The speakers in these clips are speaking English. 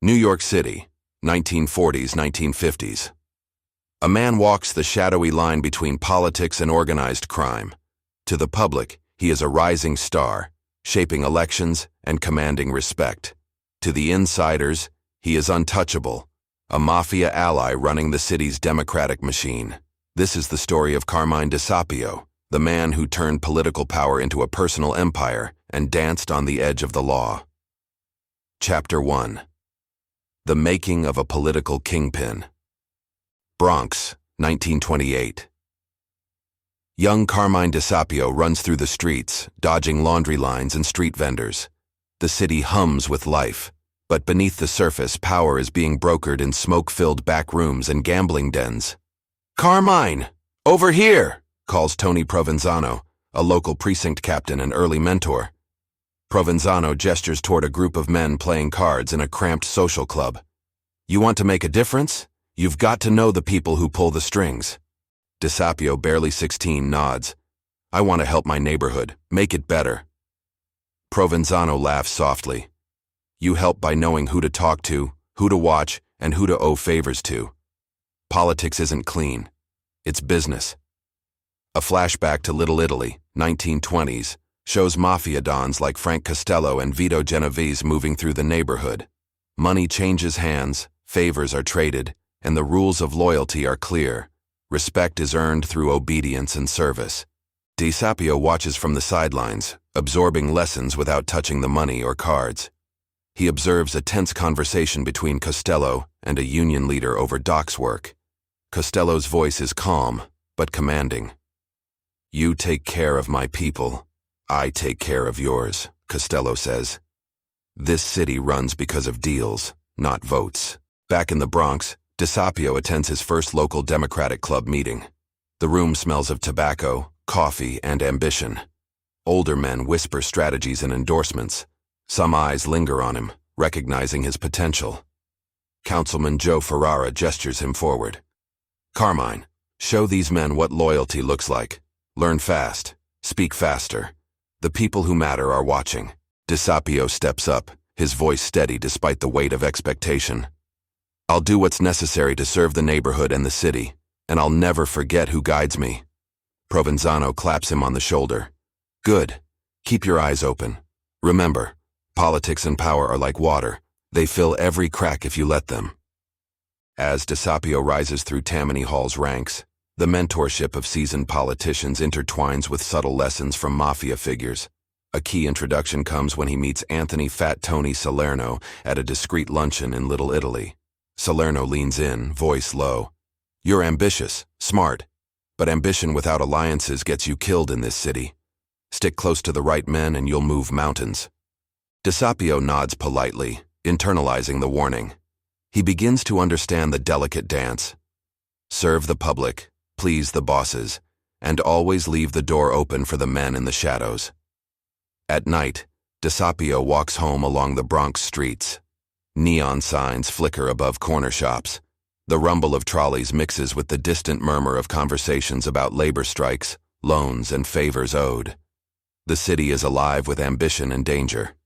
New York City, 1940s, 1950s. A man walks the shadowy line between politics and organized crime. To the public, he is a rising star, shaping elections and commanding respect. To the insiders, he is untouchable, a mafia ally running the city's democratic machine. This is the story of Carmine DeSapio, the man who turned political power into a personal empire and danced on the edge of the law. Chapter 1. The Making of a Political Kingpin. Bronx, 1928. Young Carmine DeSapio runs through the streets, dodging laundry lines and street vendors. The city hums with life, but beneath the surface, power is being brokered in smoke-filled back rooms and gambling dens. "Carmine! Over here!" calls Tony Provenzano, a local precinct captain and early mentor. Provenzano gestures toward a group of men playing cards in a cramped social club. "You want to make a difference? You've got to know the people who pull the strings." DeSapio, barely 16, nods. "I want to help my neighborhood, make it better." Provenzano laughs softly. "You help by knowing who to talk to, who to watch, and who to owe favors to. Politics isn't clean. It's business." A flashback to Little Italy, 1920s, shows mafia dons like Frank Costello and Vito Genovese moving through the neighborhood. Money changes hands, favors are traded, and the rules of loyalty are clear. Respect is earned through obedience and service. DeSapio watches from the sidelines, absorbing lessons without touching the money or cards. He observes a tense conversation between Costello and a union leader over docks work. Costello's voice is calm, but commanding. "You take care of my people. I take care of yours," Costello says. This city runs because of deals, not votes. Back in the Bronx, DeSapio attends his first local Democratic Club meeting. The room smells of tobacco, coffee, and ambition. Older men whisper strategies and endorsements. Some eyes linger on him, recognizing his potential. Councilman Joe Ferrara gestures him forward. "Carmine, show these men what loyalty looks like. Learn fast. Speak faster. The people who matter are watching." DeSapio steps up, his voice steady despite the weight of expectation. "I'll do what's necessary to serve the neighborhood and the city, and I'll never forget who guides me." Provenzano claps him on the shoulder. "Good. Keep your eyes open. Remember, politics and power are like water. They fill every crack if you let them." As DeSapio rises through Tammany Hall's ranks, the mentorship of seasoned politicians intertwines with subtle lessons from mafia figures. A key introduction comes when he meets Anthony "Fat Tony" Salerno at a discreet luncheon in Little Italy. Salerno leans in, voice low. "You're ambitious, smart, but ambition without alliances gets you killed in this city. Stick close to the right men and you'll move mountains." DeSapio nods politely, internalizing the warning. He begins to understand the delicate dance. Serve the public, please the bosses, and always leave the door open for the men in the shadows. At night, DeSapio walks home along the Bronx streets. Neon signs flicker above corner shops. The rumble of trolleys mixes with the distant murmur of conversations about labor strikes, loans, and favors owed. The city is alive with ambition and danger,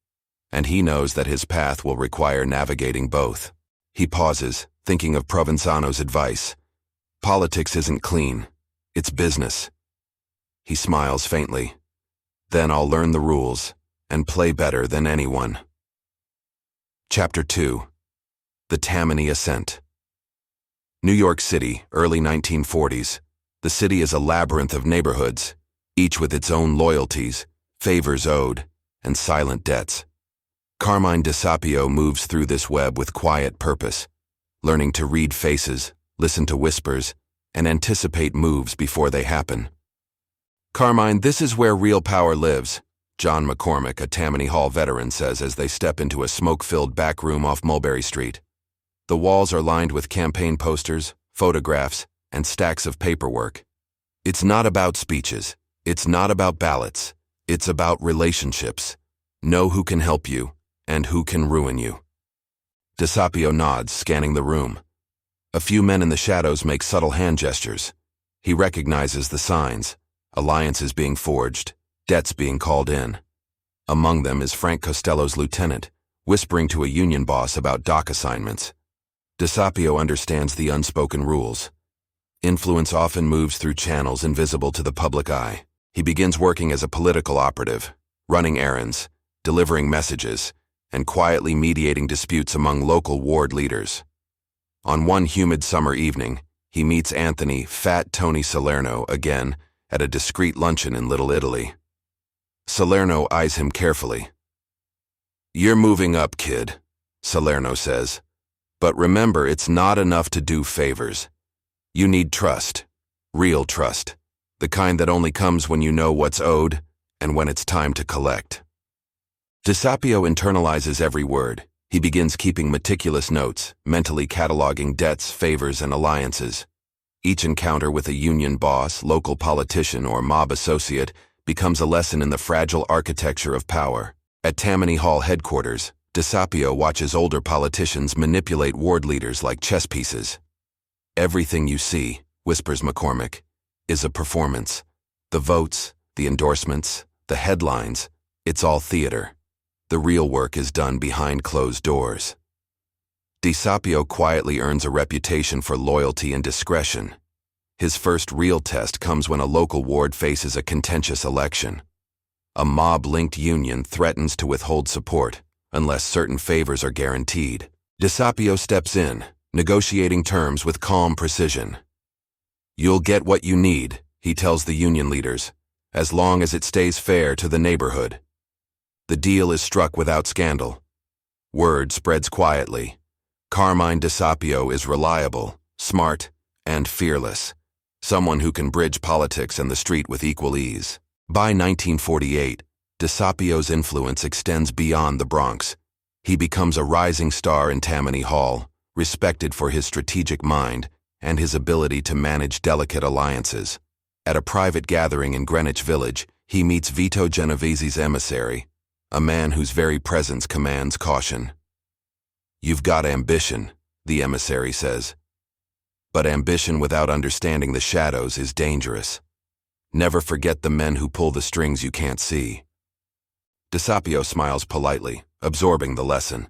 and he knows that his path will require navigating both. He pauses, thinking of Provenzano's advice. Politics isn't clean. It's business. He smiles faintly. Then I'll learn the rules and play better than anyone. Chapter 2. The Tammany Ascent. New York City, early 1940s. The city is a labyrinth of neighborhoods, each with its own loyalties, favors owed, and silent debts. Carmine DeSapio moves through this web with quiet purpose, learning to read faces, listen to whispers, and anticipate moves before they happen. "Carmine, this is where real power lives," John McCormick, a Tammany Hall veteran, says as they step into a smoke-filled back room off Mulberry Street. The walls are lined with campaign posters, photographs, and stacks of paperwork. It's not about speeches. It's not about ballots. It's about relationships. Know who can help you and who can ruin you. DeSapio nods, scanning the room. A few men in the shadows make subtle hand gestures. He recognizes the signs: alliances being forged, debts being called in. Among them is Frank Costello's lieutenant, whispering to a union boss about dock assignments. DeSapio understands the unspoken rules. Influence often moves through channels invisible to the public eye. He begins working as a political operative, running errands, delivering messages, and quietly mediating disputes among local ward leaders. On one humid summer evening, he meets Anthony "Fat Tony" Salerno again at a discreet luncheon in Little Italy. Salerno eyes him carefully. "You're moving up, kid," Salerno says. "But remember, it's not enough to do favors. You need trust, real trust, the kind that only comes when you know what's owed and when it's time to collect." DeSapio internalizes every word. He begins keeping meticulous notes, mentally cataloging debts, favors, and alliances. Each encounter with a union boss, local politician, or mob associate becomes a lesson in the fragile architecture of power. At Tammany Hall headquarters, DeSapio watches older politicians manipulate ward leaders like chess pieces. "Everything you see," whispers McCormick, "is a performance. The votes, the endorsements, the headlines, it's all theater. The real work is done behind closed doors." DeSapio quietly earns a reputation for loyalty and discretion. His first real test comes when a local ward faces a contentious election. A mob-linked union threatens to withhold support unless certain favors are guaranteed. DeSapio steps in, negotiating terms with calm precision. "You'll get what you need," he tells the union leaders, "as long as it stays fair to the neighborhood." The deal is struck without scandal. Word spreads quietly. Carmine DeSapio is reliable, smart, and fearless, someone who can bridge politics and the street with equal ease. By 1948, DeSapio's influence extends beyond the Bronx. He becomes a rising star in Tammany Hall, respected for his strategic mind and his ability to manage delicate alliances. At a private gathering in Greenwich Village, he meets Vito Genovese's emissary, a man whose very presence commands caution. "You've got ambition," the emissary says. "But ambition without understanding the shadows is dangerous. Never forget the men who pull the strings you can't see." DeSapio smiles politely, absorbing the lesson.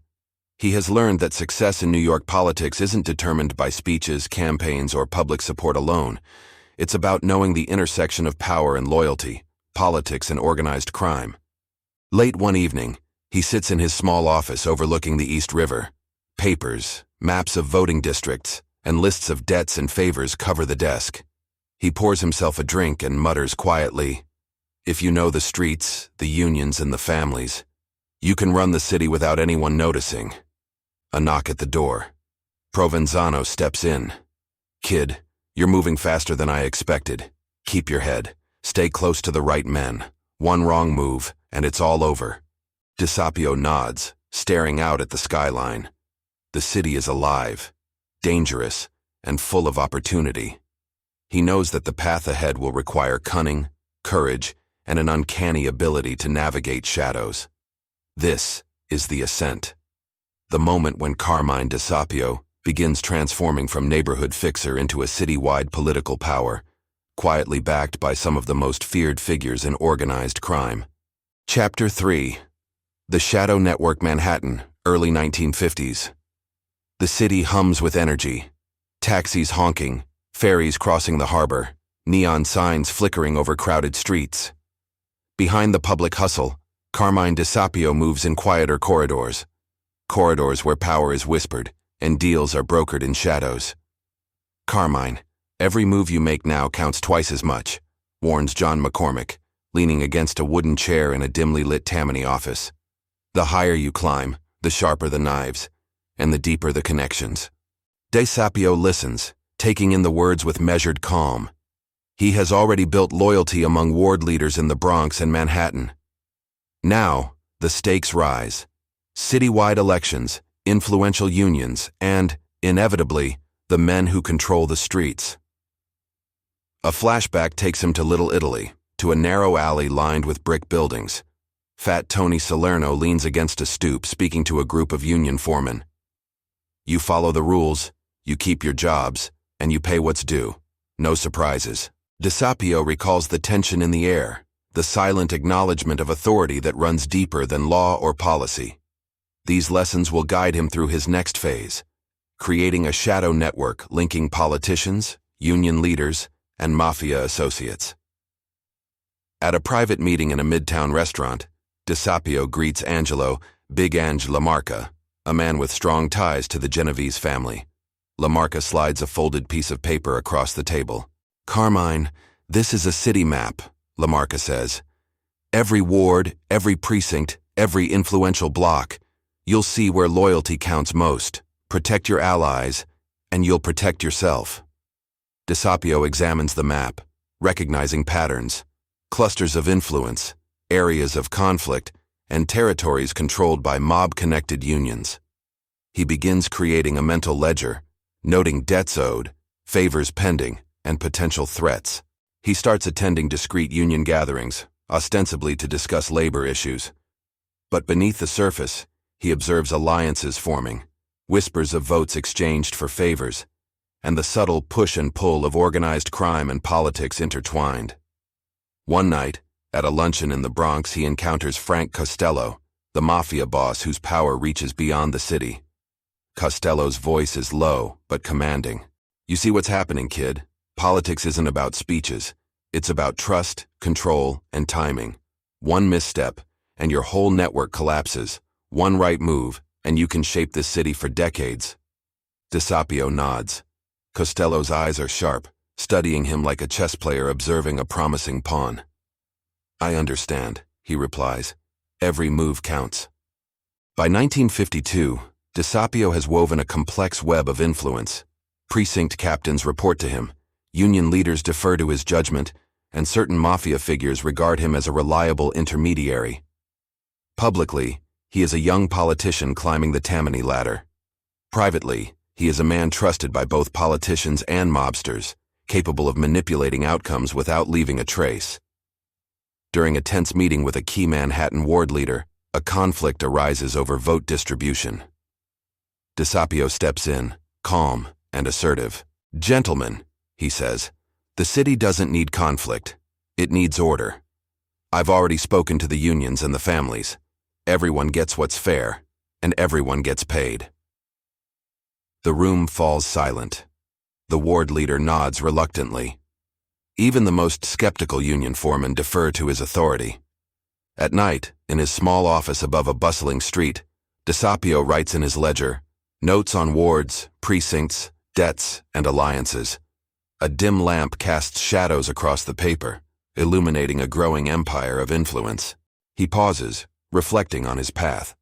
He has learned that success in New York politics isn't determined by speeches, campaigns, or public support alone. It's about knowing the intersection of power and loyalty, politics and organized crime. Late one evening, he sits in his small office overlooking the East River. Papers, maps of voting districts, and lists of debts and favors cover the desk. He pours himself a drink and mutters quietly, "If you know the streets, the unions, and the families, you can run the city without anyone noticing." A knock at the door. Provenzano steps in. "Kid, you're moving faster than I expected. Keep your head. Stay close to the right men. One wrong move, and it's all over." DeSapio nods, staring out at the skyline. The city is alive, dangerous, and full of opportunity. He knows that the path ahead will require cunning, courage, and an uncanny ability to navigate shadows. This is the ascent. The moment when Carmine DeSapio begins transforming from neighborhood fixer into a citywide political power, quietly backed by some of the most feared figures in organized crime. Chapter 3. The Shadow Network, Manhattan, early 1950s. The city hums with energy. Taxis honking, ferries crossing the harbor, neon signs flickering over crowded streets. Behind the public hustle, Carmine DeSapio moves in quieter corridors. Corridors where power is whispered and deals are brokered in shadows. "Carmine, every move you make now counts twice as much," warns John McCormick, leaning against a wooden chair in a dimly lit Tammany office. "The higher you climb, the sharper the knives, and the deeper the connections." DeSapio listens, taking in the words with measured calm. He has already built loyalty among ward leaders in the Bronx and Manhattan. Now, the stakes rise. Citywide elections, influential unions, and, inevitably, the men who control the streets. A flashback takes him to Little Italy, to a narrow alley lined with brick buildings. Fat Tony Salerno leans against a stoop, speaking to a group of union foremen. "You follow the rules, you keep your jobs, and you pay what's due. No surprises." DeSapio recalls the tension in the air, the silent acknowledgement of authority that runs deeper than law or policy. These lessons will guide him through his next phase, creating a shadow network linking politicians, union leaders, and mafia associates. At a private meeting in a midtown restaurant, DeSapio greets Angelo, Big Ange LaMarca, a man with strong ties to the Genovese family. LaMarca slides a folded piece of paper across the table. "Carmine, this is a city map," LaMarca says. "Every ward, every precinct, every influential block. You'll see where loyalty counts most. Protect your allies, and you'll protect yourself." DeSapio examines the map, recognizing patterns, clusters of influence, areas of conflict, and territories controlled by mob-connected unions. He begins creating a mental ledger, noting debts owed, favors pending, and potential threats. He starts attending discreet union gatherings, ostensibly to discuss labor issues. But beneath the surface, he observes alliances forming, whispers of votes exchanged for favors, and the subtle push and pull of organized crime and politics intertwined. One night, at a luncheon in the Bronx, he encounters Frank Costello, the Mafia boss whose power reaches beyond the city. Costello's voice is low but commanding. "You see what's happening, kid? Politics isn't about speeches. It's about trust, control, and timing. One misstep, and your whole network collapses. One right move, and you can shape this city for decades." DeSapio nods. Costello's eyes are sharp, studying him like a chess player observing a promising pawn. "I understand," he replies. "Every move counts." By 1952, DeSapio has woven a complex web of influence. Precinct captains report to him, union leaders defer to his judgment, and certain mafia figures regard him as a reliable intermediary. Publicly, he is a young politician climbing the Tammany ladder. Privately, he is a man trusted by both politicians and mobsters, capable of manipulating outcomes without leaving a trace. During a tense meeting with a key Manhattan ward leader, a conflict arises over vote distribution. DeSapio steps in, calm and assertive. "Gentlemen," he says, "the city doesn't need conflict. It needs order. I've already spoken to the unions and the families. Everyone gets what's fair, and everyone gets paid." The room falls silent. The ward leader nods reluctantly. Even the most skeptical union foremen defer to his authority. At night, in his small office above a bustling street, DeSapio writes in his ledger, notes on wards, precincts, debts, and alliances. A dim lamp casts shadows across the paper, illuminating a growing empire of influence. He pauses, reflecting on his path.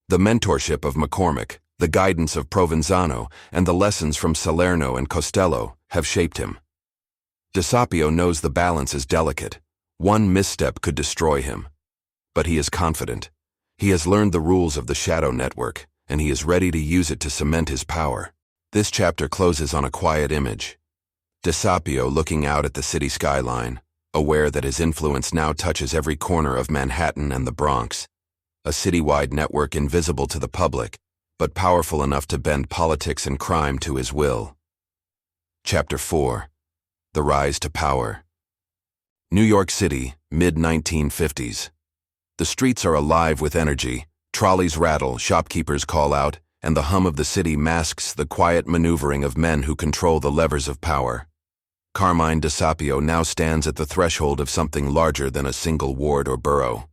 The mentorship of McCormick, the guidance of Provenzano, and the lessons from Salerno and Costello have shaped him. DeSapio knows the balance is delicate. One misstep could destroy him. But he is confident. He has learned the rules of the shadow network, and he is ready to use it to cement his power. This chapter closes on a quiet image. DeSapio looking out at the city skyline, aware that his influence now touches every corner of Manhattan and the Bronx. A citywide network invisible to the public, but powerful enough to bend politics and crime to his will. Chapter 4. The Rise to Power. New York City, mid-1950s. The streets are alive with energy, trolleys rattle, shopkeepers call out, and the hum of the city masks the quiet maneuvering of men who control the levers of power. Carmine DeSapio now stands at the threshold of something larger than a single ward or borough.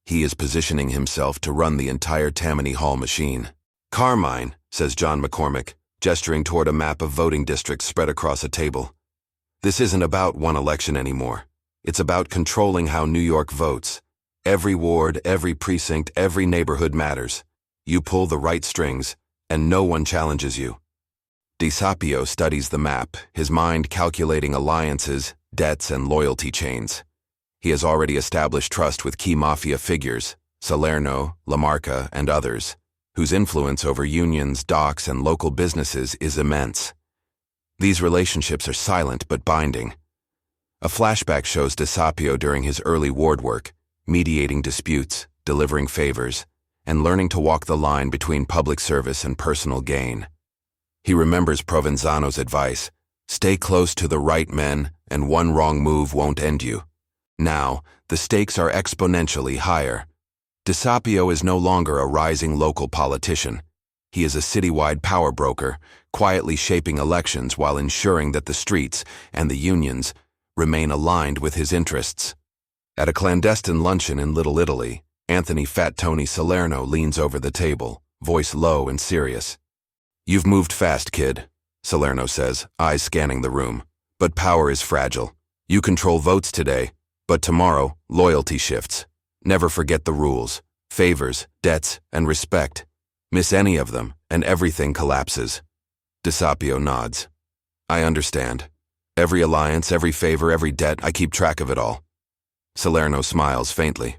He is positioning himself to run the entire Tammany Hall machine. "Carmine," says John McCormick, gesturing toward a map of voting districts spread across a table. "This isn't about one election anymore. It's about controlling how New York votes. Every ward, every precinct, every neighborhood matters. You pull the right strings, and no one challenges you." DeSapio studies the map, his mind calculating alliances, debts, and loyalty chains. He has already established trust with key mafia figures, Salerno, LaMarca, and others, whose influence over unions, docks, and local businesses is immense. These relationships are silent but binding. A flashback shows DeSapio during his early ward work, mediating disputes, delivering favors, and learning to walk the line between public service and personal gain. He remembers Provenzano's advice, "Stay close to the right men, and one wrong move won't end you." Now, the stakes are exponentially higher. DeSapio is no longer a rising local politician. He is a citywide power broker, quietly shaping elections while ensuring that the streets and the unions remain aligned with his interests. At a clandestine luncheon in Little Italy, Anthony Fat Tony Salerno leans over the table, voice low and serious. "You've moved fast, kid," Salerno says, eyes scanning the room. "But power is fragile. You control votes today, but tomorrow, loyalty shifts. Never forget the rules, favors, debts, and respect. Miss any of them, and everything collapses." DeSapio nods. "I understand. Every alliance, every favor, every debt, I keep track of it all." Salerno smiles faintly.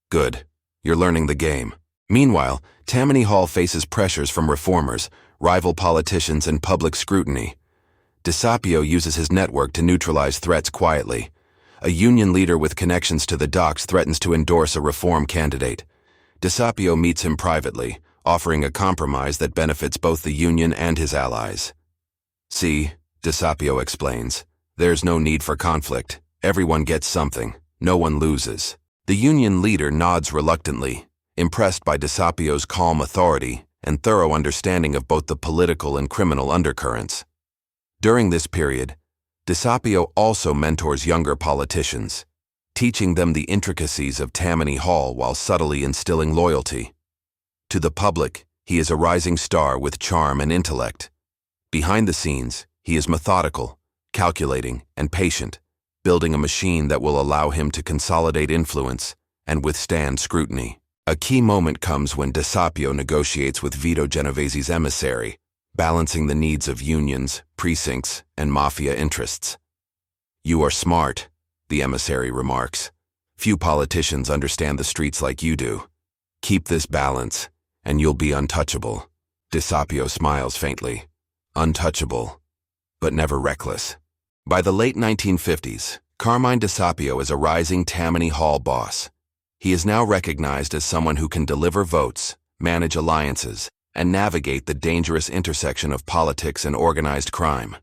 "Good. You're learning the game." Meanwhile, Tammany Hall faces pressures from reformers, rival politicians, and public scrutiny. DeSapio uses his network to neutralize threats quietly. A union leader with connections to the docks threatens to endorse a reform candidate. DeSapio meets him privately, offering a compromise that benefits both the union and his allies. "See," DeSapio explains, "there's no need for conflict. Everyone gets something. No one loses." The union leader nods reluctantly, impressed by DeSapio's calm authority and thorough understanding of both the political and criminal undercurrents. During this period, DeSapio also mentors younger politicians, teaching them the intricacies of Tammany Hall while subtly instilling loyalty. To the public, he is a rising star with charm and intellect. Behind the scenes, he is methodical, calculating, and patient, building a machine that will allow him to consolidate influence and withstand scrutiny. A key moment comes when DeSapio negotiates with Vito Genovese's emissary, balancing the needs of unions, precincts, and Mafia interests. "You are smart," the emissary remarks. "Few politicians understand the streets like you do. Keep this balance, and you'll be untouchable." DeSapio smiles faintly. Untouchable, but never reckless. By the late 1950s, Carmine DeSapio is a rising Tammany Hall boss. He is now recognized as someone who can deliver votes, manage alliances, and navigate the dangerous intersection of politics and organized crime.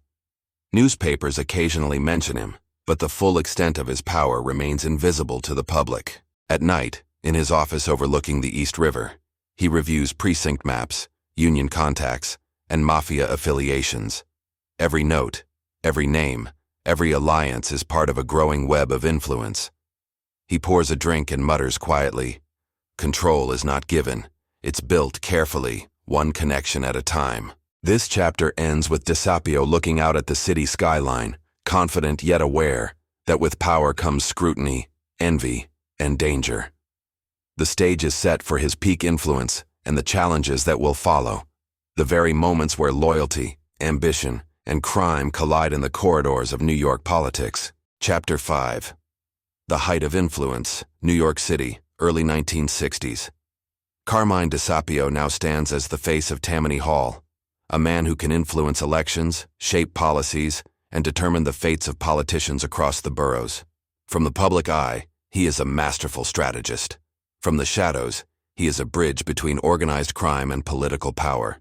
Newspapers occasionally mention him, but the full extent of his power remains invisible to the public. At night, in his office overlooking the East River, he reviews precinct maps, union contacts, and Mafia affiliations. Every note, every name, every alliance is part of a growing web of influence. He pours a drink and mutters quietly, "Control is not given. It's built carefully, one connection at a time." This chapter ends with DeSapio looking out at the city skyline, confident yet aware that with power comes scrutiny, envy, and danger. The stage is set for his peak influence and the challenges that will follow, the very moments where loyalty, ambition, and crime collide in the corridors of New York politics. Chapter 5. The Height of Influence, New York City, early 1960s. Carmine DeSapio now stands as the face of Tammany Hall, a man who can influence elections, shape policies, and determine the fates of politicians across the boroughs. From the public eye, he is a masterful strategist. From the shadows, he is a bridge between organized crime and political power.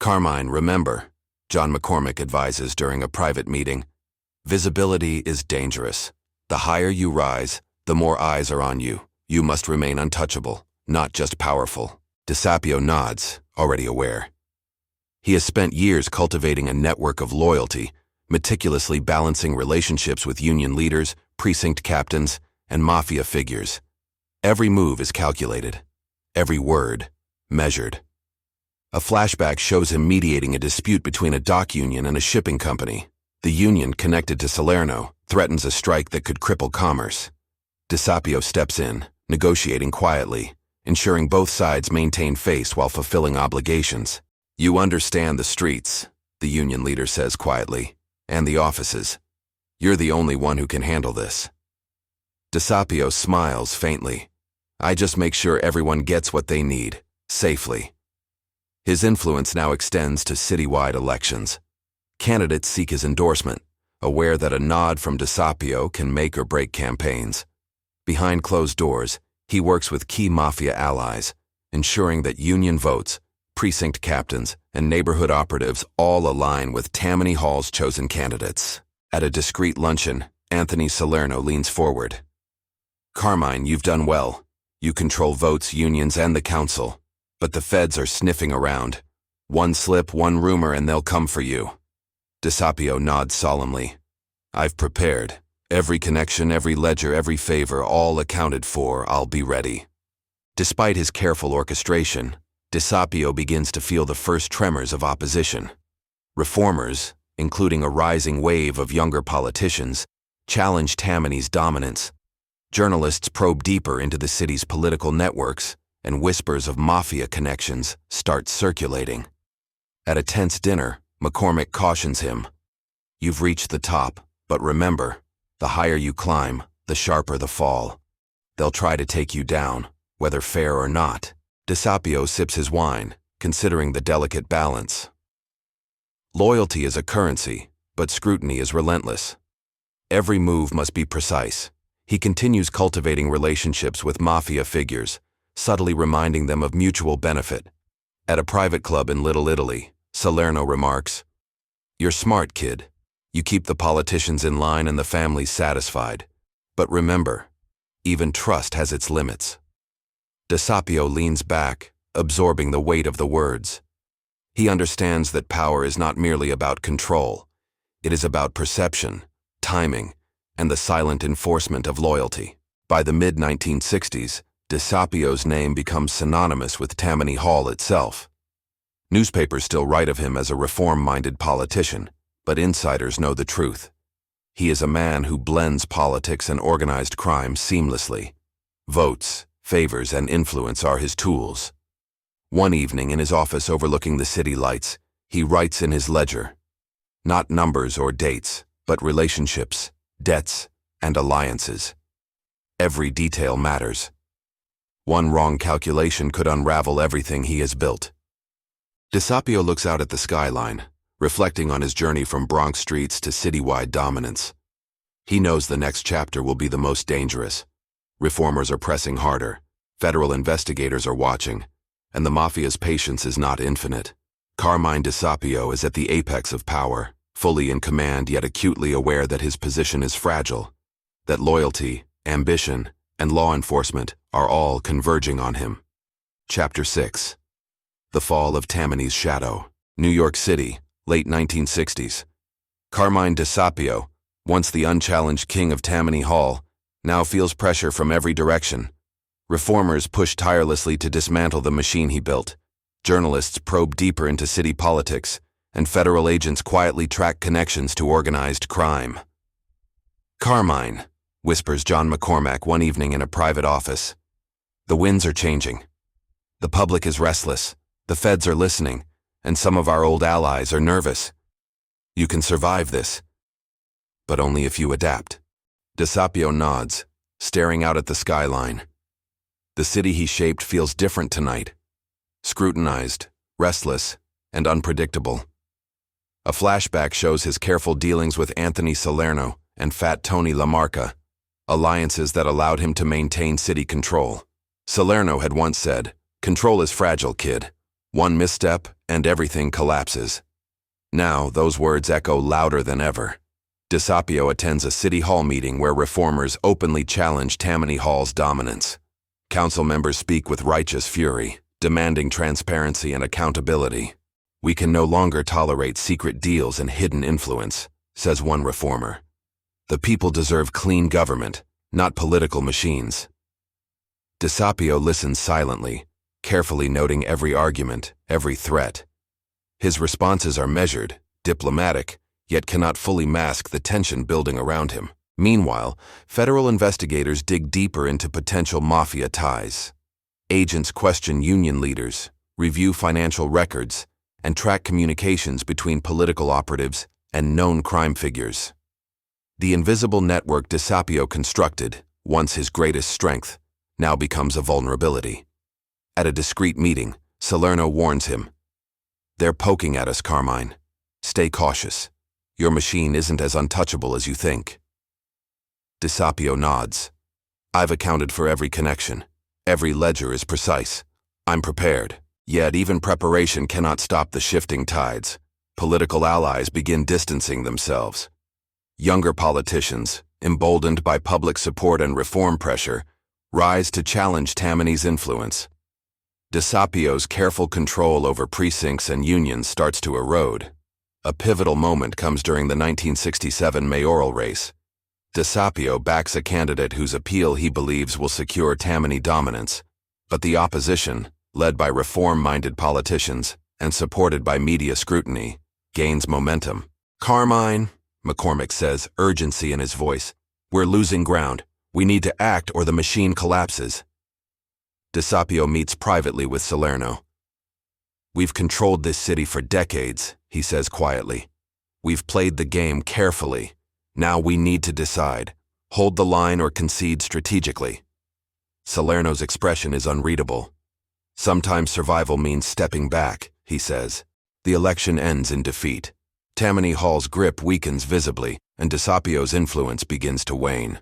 "Carmine, remember," John McCormick advises during a private meeting, "visibility is dangerous. The higher you rise, the more eyes are on you. You must remain untouchable, not just powerful." DeSapio nods, already aware. He has spent years cultivating a network of loyalty, meticulously balancing relationships with union leaders, precinct captains, and Mafia figures. Every move is calculated, every word measured. A flashback shows him mediating a dispute between a dock union and a shipping company. The union, connected to Salerno, threatens a strike that could cripple commerce. DeSapio steps in, negotiating quietly, ensuring both sides maintain face while fulfilling obligations. "You understand the streets," the union leader says quietly, "and the offices. You're the only one who can handle this." DeSapio smiles faintly. "I just make sure everyone gets what they need, safely." His influence now extends to citywide elections. Candidates seek his endorsement, aware that a nod from DeSapio can make or break campaigns. Behind closed doors, he works with key Mafia allies, ensuring that union votes, precinct captains, and neighborhood operatives all align with Tammany Hall's chosen candidates. At a discreet luncheon, Anthony Salerno leans forward. "Carmine, you've done well. You control votes, unions, and the council. But the feds are sniffing around. One slip, one rumor, and they'll come for you. DeSapio nods solemnly. I've prepared. Every connection, every ledger, every favor, all accounted for. I'll be ready. Despite his careful orchestration, DeSapio begins to feel the first tremors of opposition. Reformers, including a rising wave of younger politicians, challenge Tammany's dominance. Journalists probe deeper into the city's political networks, and whispers of Mafia connections start circulating. At a tense dinner, McCormick cautions him. You've reached the top, but remember, the higher you climb, the sharper the fall. They'll try to take you down, whether fair or not. DeSapio sips his wine, considering the delicate balance. Loyalty is a currency, but scrutiny is relentless. Every move must be precise. He continues cultivating relationships with Mafia figures, subtly reminding them of mutual benefit. At a private club in Little Italy, Salerno remarks, "You're smart, kid. You keep the politicians in line and the families satisfied. But remember, even trust has its limits." DeSapio leans back, absorbing the weight of the words. He understands that power is not merely about control. It is about perception, timing, and the silent enforcement of loyalty. By the mid-1960s, DeSapio's name becomes synonymous with Tammany Hall itself. Newspapers still write of him as a reform-minded politician, but insiders know the truth. He is a man who blends politics and organized crime seamlessly. Votes, favors, and influence are his tools. One evening in his office overlooking the city lights, he writes in his ledger, not numbers or dates, but relationships, debts, and alliances. Every detail matters. One wrong calculation could unravel everything he has built. DeSapio looks out at the skyline, reflecting on his journey from Bronx streets to citywide dominance. He knows the next chapter will be the most dangerous. Reformers are pressing harder, federal investigators are watching, and the Mafia's patience is not infinite. Carmine DeSapio is at the apex of power, fully in command yet acutely aware that his position is fragile, that loyalty, ambition, and law enforcement are all converging on him. Chapter 6. The Fall of Tammany's Shadow. New York City, late 1960s. Carmine DeSapio, once the unchallenged king of Tammany Hall, now feels pressure from every direction. Reformers push tirelessly to dismantle the machine he built. Journalists probe deeper into city politics, and federal agents quietly track connections to organized crime. "Carmine," whispers John McCormack one evening in a private office. "The winds are changing. The public is restless, the feds are listening, and some of our old allies are nervous. You can survive this, but only if you adapt." DeSapio nods, staring out at the skyline. The city he shaped feels different tonight. Scrutinized, restless, and unpredictable. A flashback shows his careful dealings with Anthony Salerno and Fat Tony LaMarca, alliances that allowed him to maintain city control. Salerno had once said, "Control is fragile, kid. One misstep and everything collapses." Now, those words echo louder than ever. DeSapio attends a city hall meeting where reformers openly challenge Tammany Hall's dominance. Council members speak with righteous fury, demanding transparency and accountability. "We can no longer tolerate secret deals and hidden influence," says one reformer. "The people deserve clean government, not political machines." DeSapio listens silently, carefully noting every argument, every threat. His responses are measured, diplomatic, yet cannot fully mask the tension building around him. Meanwhile, federal investigators dig deeper into potential Mafia ties. Agents question union leaders, review financial records, and track communications between political operatives and known crime figures. The invisible network DeSapio constructed, once his greatest strength, now becomes a vulnerability. At a discreet meeting, Salerno warns him, "They're poking at us, Carmine. Stay cautious. Your machine isn't as untouchable as you think." DeSapio nods. "I've accounted for every connection. Every ledger is precise. I'm prepared. Yet even preparation cannot stop the shifting tides. Political allies begin distancing themselves. Younger politicians, emboldened by public support and reform pressure, rise to challenge Tammany's influence. DeSapio's careful control over precincts and unions starts to erode. A pivotal moment comes during the 1967 mayoral race. DeSapio backs a candidate whose appeal he believes will secure Tammany dominance, but the opposition, led by reform-minded politicians and supported by media scrutiny, gains momentum. "Carmine," McCormick says, urgency in his voice, "we're losing ground. We need to act or the machine collapses." DeSapio meets privately with Salerno. "We've controlled this city for decades," he says quietly. "We've played the game carefully. Now we need to decide, hold the line or concede strategically." Salerno's expression is unreadable. "Sometimes survival means stepping back," he says. The election ends in defeat. Tammany Hall's grip weakens visibly, and DeSapio's influence begins to wane.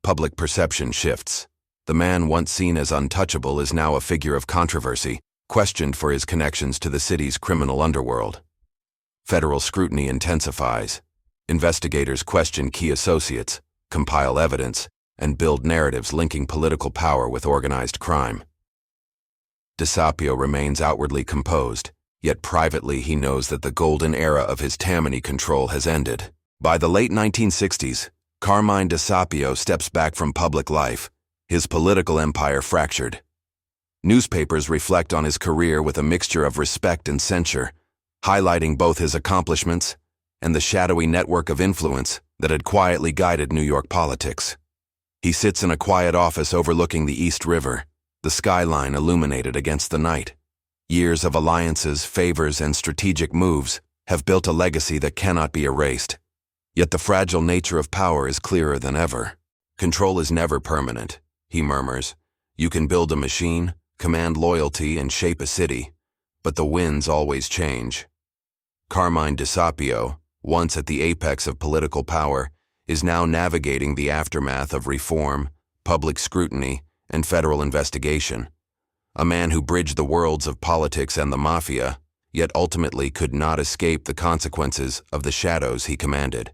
Public perception shifts. The man once seen as untouchable is now a figure of controversy, questioned for his connections to the city's criminal underworld. Federal scrutiny intensifies. Investigators question key associates, compile evidence, and build narratives linking political power with organized crime. DeSapio remains outwardly composed, yet privately he knows that the golden era of his Tammany control has ended. By the late 1960s, Carmine DeSapio steps back from public life, his political empire fractured. Newspapers reflect on his career with a mixture of respect and censure, highlighting both his accomplishments and the shadowy network of influence that had quietly guided New York politics. He sits in a quiet office overlooking the East River, the skyline illuminated against the night. Years of alliances, favors, and strategic moves have built a legacy that cannot be erased. Yet the fragile nature of power is clearer than ever. "Control is never permanent," he murmurs. "You can build a machine, command loyalty, and shape a city, but the winds always change." Carmine DeSapio, once at the apex of political power, is now navigating the aftermath of reform, public scrutiny, and federal investigation. A man who bridged the worlds of politics and the Mafia, yet ultimately could not escape the consequences of the shadows he commanded.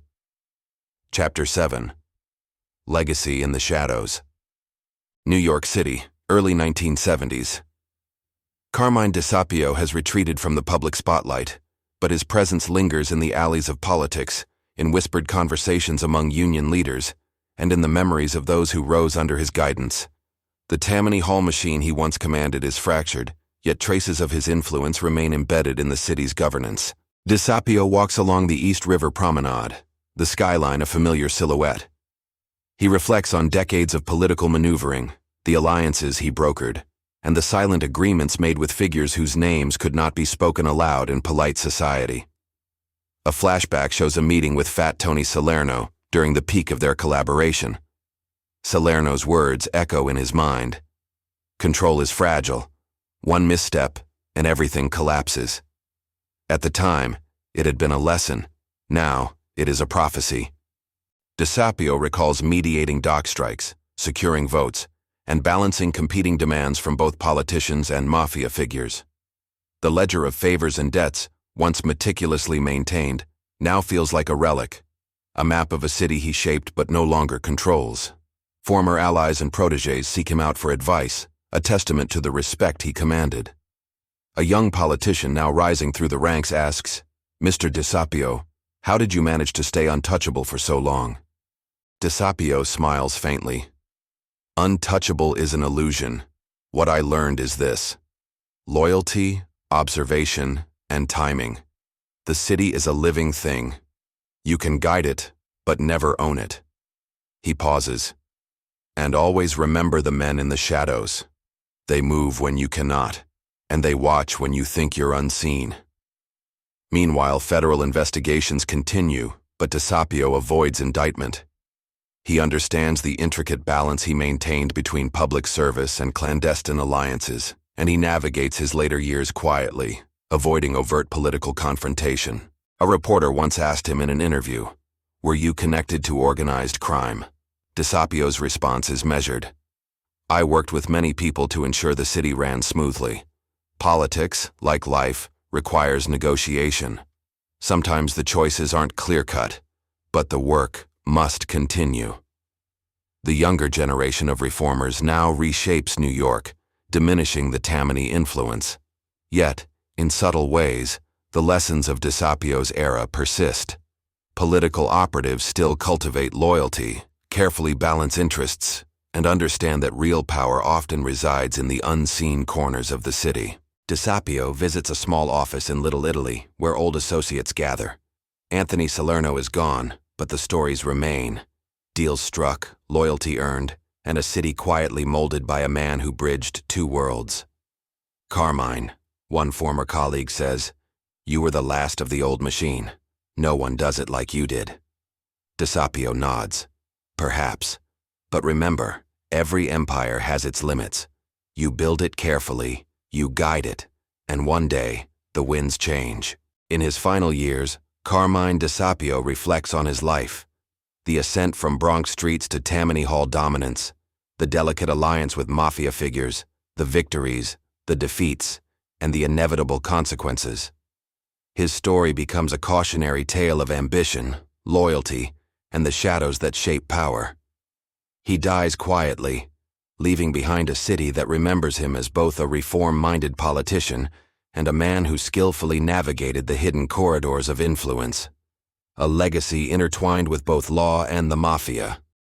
Chapter 7. Legacy in the Shadows. New York City, early 1970s. Carmine DeSapio has retreated from the public spotlight, but his presence lingers in the alleys of politics, in whispered conversations among union leaders, and in the memories of those who rose under his guidance. The Tammany Hall machine he once commanded is fractured, yet traces of his influence remain embedded in the city's governance. DeSapio walks along the East River Promenade, the skyline a familiar silhouette. He reflects on decades of political maneuvering, the alliances he brokered, and the silent agreements made with figures whose names could not be spoken aloud in polite society. A flashback shows a meeting with Fat Tony Salerno during the peak of their collaboration. Salerno's words echo in his mind. "Control is fragile. One misstep, and everything collapses." At the time, it had been a lesson. Now, it is a prophecy. DeSapio recalls mediating dock strikes, securing votes, and balancing competing demands from both politicians and Mafia figures. The ledger of favors and debts, once meticulously maintained, now feels like a relic, a map of a city he shaped but no longer controls. Former allies and protégés seek him out for advice, a testament to the respect he commanded. A young politician now rising through the ranks asks, "Mr. DeSapio, how did you manage to stay untouchable for so long?" DeSapio smiles faintly. "Untouchable is an illusion. What I learned is this: loyalty, observation, and timing. The city is a living thing. You can guide it, but never own it." He pauses. "And always remember the men in the shadows. They move when you cannot, and they watch when you think you're unseen." Meanwhile, federal investigations continue, but DeSapio avoids indictment. He understands the intricate balance he maintained between public service and clandestine alliances, and he navigates his later years quietly, avoiding overt political confrontation. A reporter once asked him in an interview, "Were you connected to organized crime?" DeSapio's response is measured. "I worked with many people to ensure the city ran smoothly. Politics, like life, requires negotiation. Sometimes the choices aren't clear-cut, but the work must continue." The younger generation of reformers now reshapes New York, diminishing the Tammany influence. Yet, in subtle ways, the lessons of DeSapio's era persist. Political operatives still cultivate loyalty, carefully balance interests, and understand that real power often resides in the unseen corners of the city. DeSapio visits a small office in Little Italy, where old associates gather. Anthony Salerno is gone, but the stories remain. Deals struck, loyalty earned, and a city quietly molded by a man who bridged two worlds. Carmine, one former colleague says, "You were the last of the old machine. No one does it like you did." DeSapio nods. Perhaps. But remember, every empire has its limits. You build it carefully, you guide it, and one day, the winds change. In his final years, Carmine DeSapio reflects on his life. The ascent from Bronx streets to Tammany Hall dominance, the delicate alliance with Mafia figures, the victories, the defeats, and the inevitable consequences. His story becomes a cautionary tale of ambition, loyalty, and the shadows that shape power. He dies quietly, leaving behind a city that remembers him as both a reform-minded politician and a man who skillfully navigated the hidden corridors of influence. A legacy intertwined with both law and the Mafia.